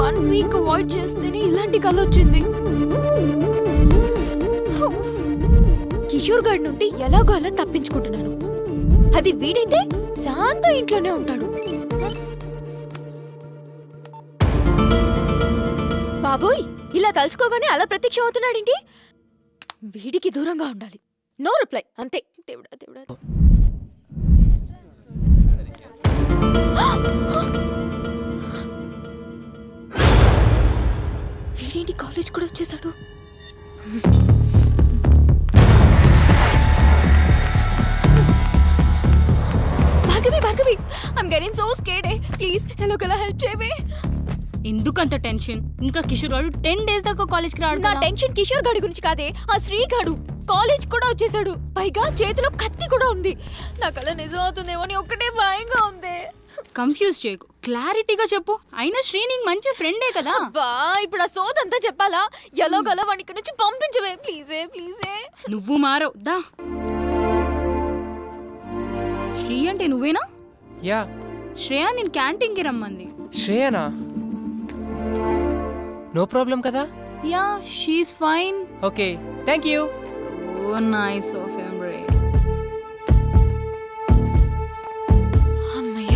1 week avoid చేస్తేనే ఇలాంటి కళ వచ్చింది. కిషోర్ గారి నుండి ఎలాగో అలా తప్పించుకుంటున్నాను. అది వీడైతే శాంత ఇంట్లోనే ఉంటాడు. బాబోయ్, ఇలా తలుచుకోగానే అలా ప్రత్యక్ష అవుతున్నాడేంటి? వీడికి దూరంగా ఉండాలి. నో రిప్లై, అంతే. దేవుడా దేవుడా. వీడేంటి కాలేజ్ కూడా వచ్చేసాడు? Bhargavi, I'm getting so scared. Please, ఎలాగోలా హెల్ప్ చేయవే. ఎందుకంత టెన్షన్? ఇంకా కిషోర్ గాడు 10 days దాకా కాలేజ్కి రాడు. నా టెన్షన్ కిషోర్ గాడి గురించి కాదే, ఆ శ్రీ గాడు కాలేజ్ కూడా వచ్చేసాడు. పైగా చేతిలో కత్తి కూడా ఉంది. నాకు అలా నిజం అవుతుందేమో అని ఒక్కటే భయంగా ఉంది. కన్ఫ్యూజ్ చేయకు, క్లారిటీగా చెప్పు. అయినా శ్రీ నీకు మంచి ఫ్రెండే కదా. అబ్బా, ఇప్పుడు ఆ సోదంతా చెప్పాలా? ఎలాగోలా వాడికి నుంచి పంపించవే ప్లీజే. నువ్వు మారవు దా. శ్రీ అంటే నువ్వేనా? యా. శ్రేయ నేను క్యాంటీన్కి రమ్మంది. శ్రేయనా? నో ప్రాబ్లం కదా? Yeah, she's fine. Okay, thank you. So nice of him రే. అమ్మయ్య.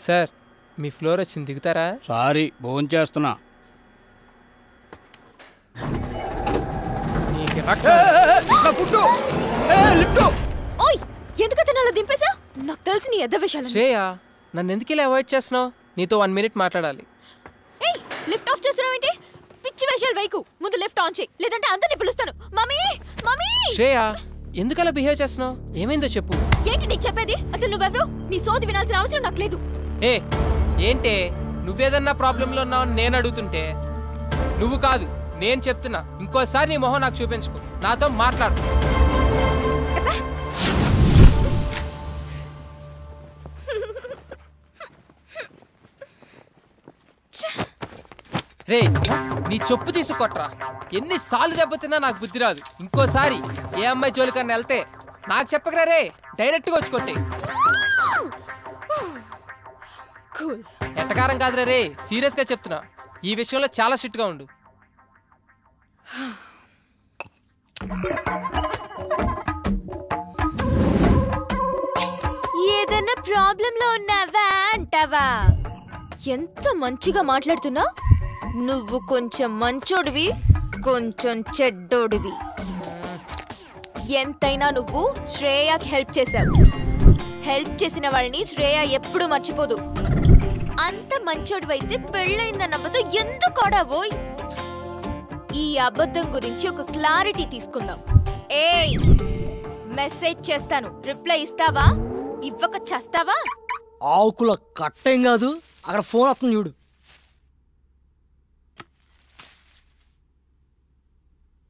సార్, మీ ఫ్లోర్ వచ్చింది, దిగుతారా? సారీ, భోంచేస్తున్నా. ఎందుకతను దింపేసా? నాకు తెలిసి నీ ఎద్ద విషయాలు. శ్రేయ, నన్ను ఎందుకు ఇలా అవాయిడ్ చేస్తున్నావు? నీతో 1 minute మాట్లాడాలి. లిఫ్ట్ ఆఫ్ చేస్తున్నావేంటి? పిచ్చి వేషాలు వైకు. ముందు లిఫ్ట్ ఆన్ చేయి, లేదంటే అందరిని పిలుస్తాను. మమ్మీ. శ్రేయ, ఎందుకు అలా బిహేవ్ చేస్తున్నావు? ఏమైందో చెప్పు. ఏంటి నీకు చెప్పేది? అసలు నువ్వెవరు? నీ సోది వినాల్సిన అవసరం నాకు లేదు. ఏంటే నువ్వేదన్నా ప్రాబ్లంలో ఉన్నావని నేను అడుగుతుంటే నువ్వు కాదు నేను చెప్తున్నా. ఇంకోసారి నీ మొహం నాకు చూపించుకో, నాతో మాట్లాడు. రే, నీ చెప్పు తీసుకొట్రా. ఎన్నిసార్లు దెబ్బతిన్నా నాకు బుద్ధి రాదు. ఇంకోసారి ఏ అమ్మాయి జోలికన్నా వెళ్తే నాకు చెప్పకరా రే, డైరెక్ట్గా వచ్చి కొట్టే. ఎట్టకారం కాదురా రే, సీరియస్ గా చెప్తున్నా. ఈ విషయంలో చాలా స్ట్రిక్ట్ గా ఉండు. ఏదైనా ప్రాబ్లం లో ఉన్నావా అంటావా? ఎంత మంచిగా మాట్లాడుతున్నా. నువ్వు కొంచెం మంచోడివి, కొంచెం చెడ్డోడివి. ఎంతైనా నువ్వు శ్రేయకి హెల్ప్ చేశావు. హెల్ప్ చేసిన వాళ్ళని శ్రేయ ఎప్పుడు మర్చిపోదు. అంత మంచోడివైతే పెళ్ళైందన్న అబద్ధం ఎందుకు ఆడావోయ్? ఈ అబద్ధం గురించి ఒక క్లారిటీ తీసుకుందాం. మెసేజ్ చేస్తాను, రిప్లై ఇస్తావా? ఇవ్వక చేస్తావా? ఆకుల కట్టేం కాదు, అక్కడ ఫోన్ వస్తుంది చూడు.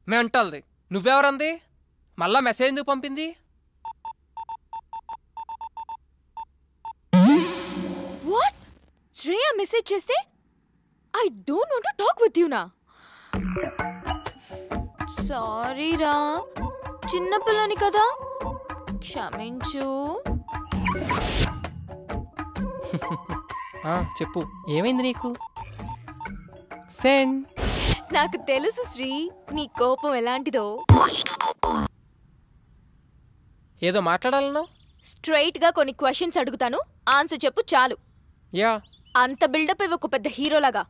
మెంటల్ది. నువ్వెవరంది? మళ్ళా మెసేజ్ ఎందుకు పంపింది? వాట్? శ్రేయ మెసేజ్ చేస్తే I don't want to talk with you నా. సారీ రా, చిన్నపిల్లని కదా, క్షమించు. చెప్పు, ఏమైంది నీకు? సెండ్. నాకు తెలుసు శ్రీ, నీ కోపం ఎలాంటిదో. ఏదో మాట్లాడాలన్నా? స్ట్రైట్ గా కొన్ని క్వశ్చన్స్ అడుగుతాను, ఆన్సర్ చెప్పు చాలు. యా. అంత బిల్డప్ ఇవ్వకు పెద్ద హీరోలాగా.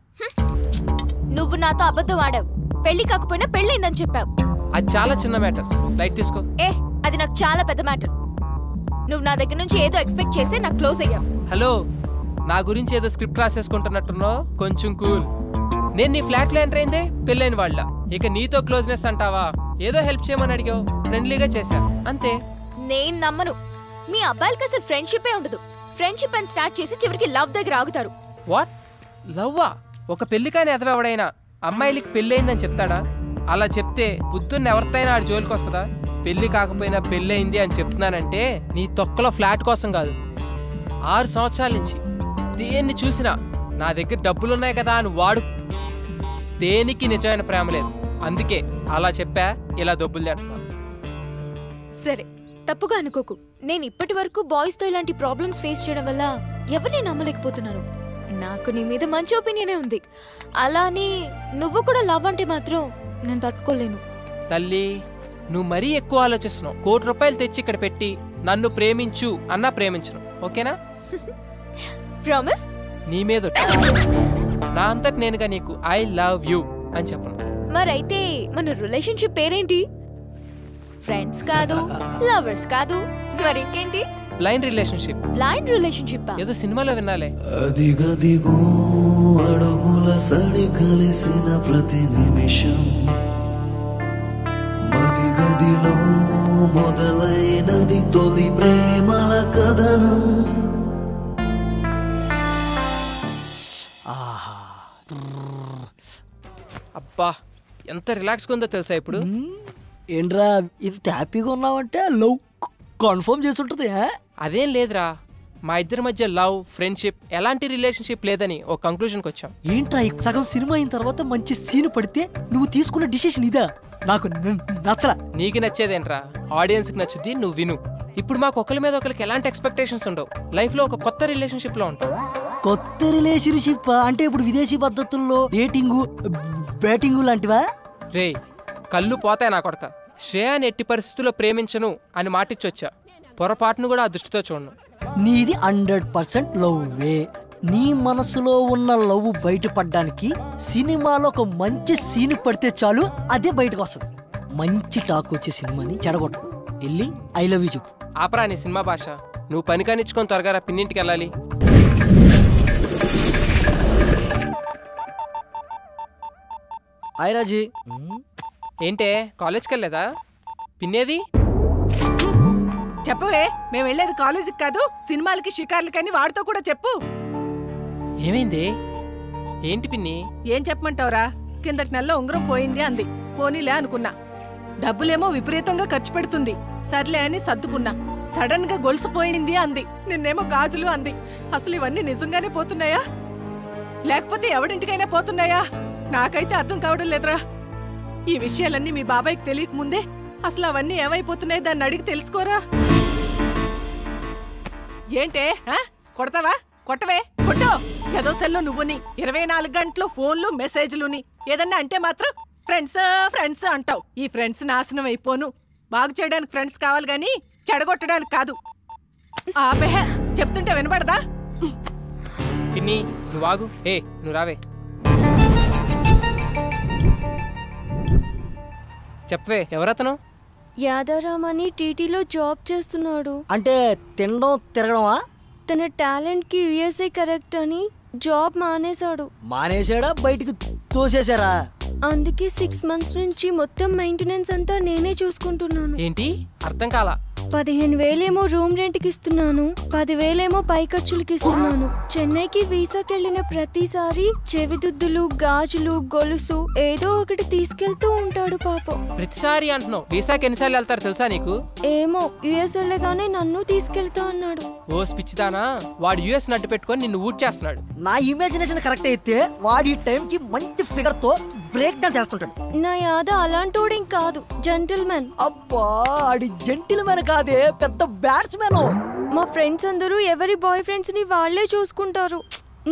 నువ్వు నాతో అబద్ధం ఆడావు. పెళ్లి కాకపోయినా పెళ్ళైందని చెప్పావు. అది చాలా చిన్న మ్యాటర్, లైట్ తీసుకో. అది నాకు చాలా పెద్ద మ్యాటర్. నువ్వు నా దగ్గర నుంచి ఏదో ఎక్స్పెక్ట్ చేసి నాకు క్లోజ్ అయ్యావు. హలో, నా గురించి ఏదో స్క్రిప్ట్ రాసేసుకుంటున్నట్టున్నావు. కొంచెం కూల్. నేను నీ ఫ్లాట్లో ఎంటర్ అయిందే పెళ్ళైన వాళ్ళ. ఇక నీతో క్లోజ్నెస్ అంటావా? ఏదో హెల్ప్ చేయమని అడిగావు, ఫ్రెండ్లీగా చేశా, అంతే. నేను నమ్మను. మీ అబ్బాయిలకి అసలు ఫ్రెండ్షిపే ఉండదు. ఫ్రెండ్షిప్ అని స్టార్ట్ చేసి చివరికి లవ్ దగ్గర ఆగుతారు. వాట్? లవ్వా? ఒక పెళ్లి కాని ఎదవెవడైనా అమ్మాయిలకి పెళ్ళయిందని చెప్తాడా? అలా చెప్తే పొద్దున్న ఎవరితైనా ఆడి జోలికి వస్తుందా? పెళ్లి కాకపోయినా పెళ్ళయింది అని చెప్తున్నానంటే నీ తొక్కలో ఫ్లాట్ కోసం కాదు. 6 సంవత్సరాల నుంచి దేన్ని చూసినా నా దగ్గర డబ్బులున్నాయి కదా అని వాడు. దేనికి నిజమైన ప్రేమ లేదు. అందుకే అలా చెప్పా, ఇలా దొబ్బులు తింటున్నా. సరే, తప్పుగా అనుకోకు. నేను ఇప్పటి వరకు బాయ్స్ తో ఇలాంటి ప్రాబ్లమ్స్ ఫేస్ చేయడం వల్ల ఎవరిని నమ్మలేకపోతున్నాను. నాకు నీ మీద మంచి ఒపీనియనే ఉంది. అలానే నువ్వు కూడా లవ్ అంటే మాత్రం నేను తట్టుకోలేను. తల్లి, నువ్వు మరీ ఎక్కువ ఆలోచిస్తున్నావు. 1 కోటి రూపాయలు తెచ్చి ఇక్కడ పెట్టి నన్ను ప్రేమించు అన్నా ప్రేమించను, ఓకేనా? ప్రామిస్? నీ మీద నా అంతటి నేనుగా నీకు ఐ లవ్ యూ అని చెప్పను. మరైతే మన రిలేషన్షిప్ పేరేంటి? ఫ్రెండ్స్ కాదు, లవర్స్ కాదు, మరింకేంటి? Blind relationship. బ్లైండ్ రిలేషన్షిప్ ఏదో సినిమాలో వినాలే. అదిగదిగో అడుగుల సడి కలిసిన ప్రతి నిమిషం, మదిగదిలో మొదలైనది తొలి ప్రేమల కథనం. అబ్బా, ఎంత రిలాక్స్గా ఉందో తెలుసా ఇప్పుడు? ఏంట్రా ఇంత హ్యాపీగా ఉన్నావంటే లవ్ కన్ఫర్మ్ చేసి ఉంటుంది. అదేం లేదురా, మా ఇద్దరి మధ్య లవ్, ఫ్రెండ్షిప్, ఎలాంటి రిలేషన్షిప్ లేదని ఒక కంక్లూజన్కి వచ్చాం. ఏంట్రా సగం సినిమా అయిన తర్వాత మంచి సీన్ పడితే నువ్వు తీసుకున్న డిసిషన్ ఇదా? నాకు నచ్చలా. నీకు నచ్చేదేంట్రా, ఆడియన్స్కి నచ్చుద్ది, నువ్వు విను. ఇప్పుడు మాకు ఒకరి మీద ఒకరికి ఎలాంటి ఎక్స్పెక్టేషన్స్ ఉండవు. లైఫ్లో ఒక కొత్త రిలేషన్షిప్లో ఉంటాం. కొత్త రిలేషన్షిప్ అంటే ఇప్పుడు విదేశీ పద్ధతుల్లో డేటింగు బ్యాటింగు లాంటివా? రే, కళ్ళు పోతాయి నా కొడక. శ్రేయాని ఎట్టి పరిస్థితుల్లో ప్రేమించను అని మాటిచ్చొచ్చా. పొరపాటును కూడా ఆ దృష్టితో చూడను. నీది 100% లవ్వే. నీ మనసులో ఉన్న లవ్ బయటపడడానికి సినిమాలో ఒక మంచి సీన్ పడితే చాలు, అదే బయటకు వస్తుంది. మంచి టాక్ వచ్చే సినిమాని చెడగొట్టు. వెళ్ళి ఐ లవ్ యూ చెప్పు. ఆపరా నీ సినిమా భాష. నువ్వు పని కానిచ్చుకొని త్వరగా పిన్నింటికి వెళ్ళాలి. హాయ్ రాజీ. ఏంటే కాలేజ్కి వెళ్ళలేదా? పిన్నేది? చెప్పవే, మేము వెళ్ళేది కాలేజీకి కాదు, సినిమాలకి షికార్లకని. వాడితో కూడా చెప్పు. ఏమైంది? ఏంటి పిన్ని? ఏం చెప్పమంటావురా? కిందటి నెలలో ఉంగరం పోయింది అంది. పోనీలే అనుకున్నా. డబ్బులేమో విపరీతంగా ఖర్చు పెడుతుంది. సర్లే అని సర్దుకున్నా. సడన్ గా గొలుసు పోయింది అంది. నిన్నేమో గాజులు అంది. అసలు ఇవన్నీ నిజంగానే పోతున్నాయా, లేకపోతే ఎవడింటికైనా పోతున్నాయా? నాకైతే అర్థం కావడం లేదురా. ఈ విషయాలన్నీ మీ బాబాయ్కి తెలియక ముందే అసలు అవన్నీ ఏమైపోతున్నాయి, దాన్ని అడిగి తెలుసుకోరా. ఏంటే కొడతావా? కొట్టవే, కొట్టో. ఏదో సెల్లో నువ్వుని 24 గంటలు ఫోన్లు మెసేజ్లుని. ఏదన్నా అంటే మాత్రం ఫ్రెండ్స్ ఫ్రెండ్స్ అంటావు. ఈ ఫ్రెండ్స్ నాశనం అయిపోను. బాగు చేయడానికి ఫ్రెండ్స్ కావాలి గాని చెడగొట్టడానికి కాదు. ఆపే, చెప్తుంటే వినపడదా? పిన్ని నువ్వు ఆగు. ఏ నువ్వు రావే. చెప్పవే, ఎవరతను? యాదారామ్ అని టీటీలో జాబ్ చేస్తున్నాడు. అంటే తినడం తిరగడమా? తన టాలెంట్ కి యుఎస్ఏ కరెక్ట్ అని జాబ్ మానేశాడు. మానేశాడా? బయటికి తోసేశారా? అందుకే 6 months నుంచి మొత్తం మెయింటెనెన్స్ అంతా నేనే చూసుకుంటున్నాను. ఏంటి? అర్థం కాలా. 15,000 ఏమో రూమ్ రెంట్ కి ఇస్తున్నాను, 10,000 ఏమో పై ఖర్చులకి ఇస్తున్నాను. చెన్నైకి వీసాకి వెళ్ళిన ప్రతిసారి చెవిదుద్దులు, గాజులు, గొలుసు ఏదో ఒకటి తీసుకెళ్తూ ఉంటాడు పాపం. ప్రతిసారి అంటున్నావు. వీసాకి ఎన్నిసార్లు వెళ్తారు తెలుసా నీకు? ఏమో, యుఎస్ వెళ్ళగానే నన్ను తీసుకెళ్తా అన్నాడు. ఓ పిచ్చిదానా, వాడు యుఎస్ నడ్డు పెట్టుకొని నిన్ను ఊట్ చేస్తున్నాడు. నా ఇమాజినేషన్ కరెక్ట్ అయితే వాడి టైం కి మంచి ఫిగర్ తో బ్రేక్ డాన్స్ చేస్తుంటాడు. నా యాద అలాంటోడేం కాదు, జెంటిల్మెన్. అబ్బా, ఆడి జెంటిల్మెన్ కాదే, పెద్ద బ్యాట్స్మెన్. మా ఫ్రెండ్స్ అందరూ ఎవరి బాయ్ ఫ్రెండ్స్ ని వాళ్లే చూసుకుంటారు.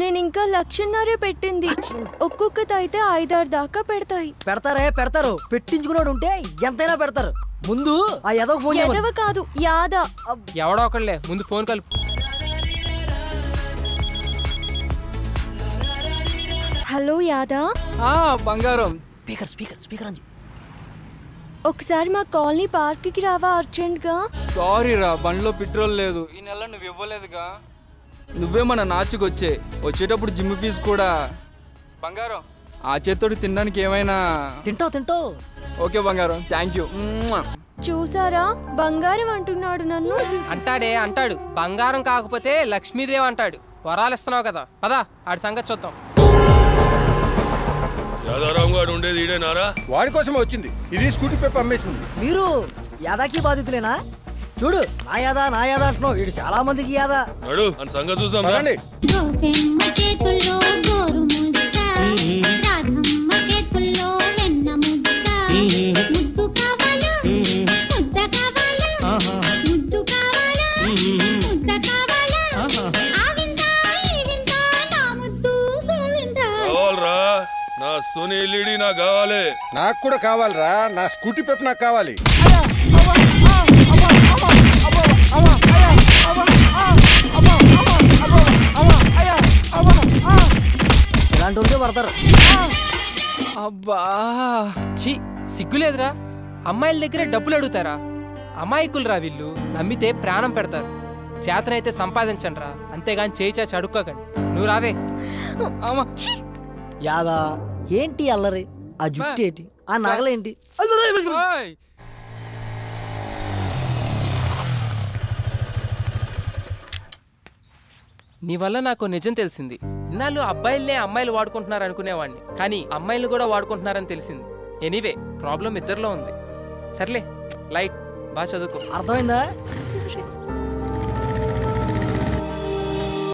నేను ఇంకా 1,00,000 పెట్టింది. ఒక్కొక్కటి అయితే 5-6 దాకా పెడతాయి. పెడతారు. పెట్టించుకున్నాడు ఉంటే ఎంతైనా పెడతారు. ముందు ఆ ఎదవ ఫోన్ ఎదవ కాదు, యాద. ఎవడో ఒకళ్ళే, ముందు ఫోన్ కలుపు. హలో యాదా. బంగారం. స్పీకర్ అని. ఒకసారి మా కాలనీ పార్క్ కి రావా అర్జెంట్ గా? సారీ రా, బండిలో పెట్రోల్ లేదు. ఈ నెల నువ్వు ఇవ్వలేదుగా. నువ్వే మన నాచుకొచ్చే. వచ్చేటప్పుడు జిమ్ ఫీజు కూడా. బంగారం ఆ చేత్తోటి తినడానికి ఏమైనా? తింటావు. ఓకే బంగారం, థ్యాంక్ యూ. చూసారా బంగారం అంటున్నాడు నన్ను. అంటాడు. బంగారం కాకపోతే లక్ష్మీదేవి అంటాడు. వరాలు ఇస్తున్నావు కదా, పదా ఆడి సంగతి చూద్దాం. యాదారాం గారు ఉండేది ఈడేనారా? వాడి కోసమే వచ్చింది. ఇది స్కూటీ పేపర్ అమ్మేసింది. మీరు యాదాకి బాధితులేనా? చూడు నా యాదా అంటున్నావు. వీడు చాలా మందికి యాదా. నడు అని సంగతి చూసాం. కావాలరా నా సోనీ ఎల్ఈడి నాకు కావాలి. నాకు కూడా కావాలరా, నా స్కూటీ పేపర్ నాకు కావాలి. ఇలాంటి వాళ్ళే పడతారు. అబ్బా ఛీ, సిగ్గులేదురా? అమ్మాయిల దగ్గరే డబ్బులు అడుగుతారా? అమాయకులు రా వీళ్ళు. నమ్మితే ప్రాణం పెడతారు. చేతనైతే సంపాదించండి రా, అంతేగాని చేయి చాచి అడుక్కోకండి. నువ్వు రావే. యాదా ఏంటి అల్లరి? ఆ జుట్టు ఏంటి? ఆ నగలేంటి? నీ వల్ల నాకు నిజం తెలిసింది. ఇన్నాళ్ళు అబ్బాయిలనే అమ్మాయిలు వాడుకుంటున్నారు అనుకునేవాడిని, కానీ అమ్మాయిలు కూడా వాడుకుంటున్నారని తెలిసింది. ఎనీవే ప్రాబ్లం ఇద్దరిలో ఉంది. సర్లే లైట్ బాగా చదువుకో. అర్థమైందా?